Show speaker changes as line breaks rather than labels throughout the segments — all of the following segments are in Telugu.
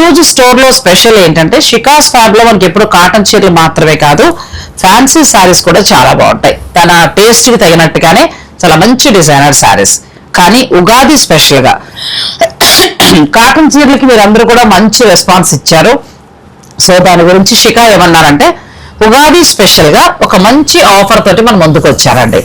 రోజు స్టోర్ లో స్పెషల్ ఏంటంటే షికాస్ ఫ్యాబ్ లో మనకి ఎప్పుడు కాటన్ చీరలు మాత్రమే కాదు ఫ్యాన్సీ శారీస్ కూడా చాలా బాగుంటాయి. తన టేస్ట్ కి తగినట్టుగానే చాలా మంచి డిజైనర్ శారీస్. కానీ ఉగాది స్పెషల్ గా కాటన్ చీరలకి మీరందరూ కూడా మంచి రెస్పాన్స్ ఇచ్చారు. సో దాని గురించి శిఖా ఏమన్నారంటే ఉగాది స్పెషల్ గా ఒక మంచి ఆఫర్ తోటి మన ముందుకు వచ్చారండి.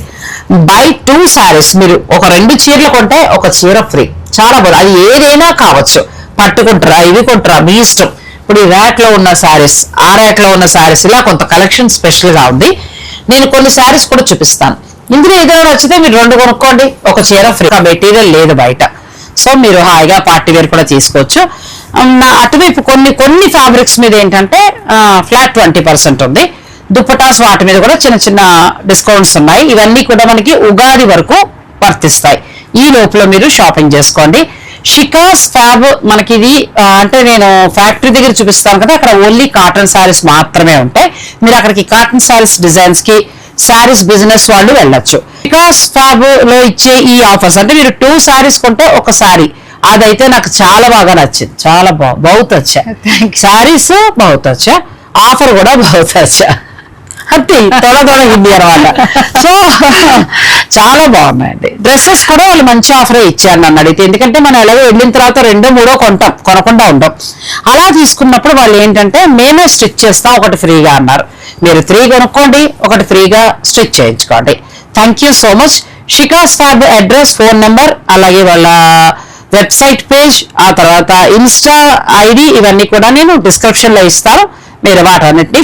బై 2 శారీస్ మీరు ఒక 2 చీరలు కొంటే ఒక చీర ఫ్రీ. చాలా బాగుంది. అది ఏదైనా కావచ్చు, పట్టుకుంటారా ఇవి కొంటారా మీ ఇష్టం. ఇప్పుడు ఈ ర్యాక్ లో ఉన్న శారీస్, ఆ ర్యాక్ లో ఉన్న శారీస్, ఇలా కొంత కలెక్షన్ స్పెషల్ గా ఉంది. నేను కొన్ని శారీస్ కూడా చూపిస్తాను. ఇందులో ఏదైనా నచ్చితే మీరు 2 కొనుక్కోండి, ఒక చీర ఫ్రీ. మెటీరియల్ లేదు బయట, సో మీరు హాయిగా పార్టీ వేర్ కూడా తీసుకోవచ్చు. అటువైపు కొన్ని ఫ్యాబ్రిక్స్ మీద ఏంటంటే ఫ్లాట్ 20% ఉంది. దుప్పటాస్ వాటి మీద కూడా చిన్న చిన్న డిస్కౌంట్స్ ఉన్నాయి. ఇవన్నీ కూడా మనకి ఉగాది వరకు వర్తిస్తాయి. ఈ లోపల మీరు షాపింగ్ చేసుకోండి. షికాస్ ఫ్యాబ్ మనకి ఇది అంటే నేను ఫ్యాక్టరీ దగ్గర చూపిస్తాను కదా, అక్కడ ఓన్లీ కాటన్ శారీస్ మాత్రమే ఉంటాయి. మీరు అక్కడికి కాటన్ శారీస్ డిజైన్స్ కి శారీస్ బిజినెస్ వాళ్ళు వెళ్ళొచ్చు. షికాస్ ఫ్యాబ్ లో ఇచ్చే ఈ ఆఫర్స్ అంటే మీరు 2 శారీస్ కొంటే ఒక శారీ, అదైతే నాకు చాలా బాగా నచ్చింది. చాలా బహుత్ వచ్చా శారీస్, బహుత్ వచ్చా ఆఫర్ కూడా బహుత్ వచ్చా. అంతే త్వర హిందీ అనమాట. సో చాలా బాగున్నాయండి. డ్రెస్సెస్ కూడా వాళ్ళు మంచి ఆఫరే ఇచ్చారు నన్ను అడిగితే. ఎందుకంటే మనం ఎలాగో వెళ్ళిన తర్వాత 2, 3 కొంటాం, కొనకుండా ఉంటాం. అలా తీసుకున్నప్పుడు వాళ్ళు ఏంటంటే మేమే స్టిచ్ చేస్తాం, ఒకటి ఫ్రీగా అన్నారు. మీరు 3 కొనుక్కోండి, ఒకటి ఫ్రీగా స్టిచ్ చేయించుకోండి. Thank you so much. Shikha's fab address, phone number, అలాగే వాళ్ళ వెబ్సైట్ పేజ్, ఆ తర్వాత ఇన్స్టా ఐడి, ఇవన్నీ కూడా నేను డిస్క్రిప్షన్ లో ఇస్తాను. మీరు వాటన్నిటిని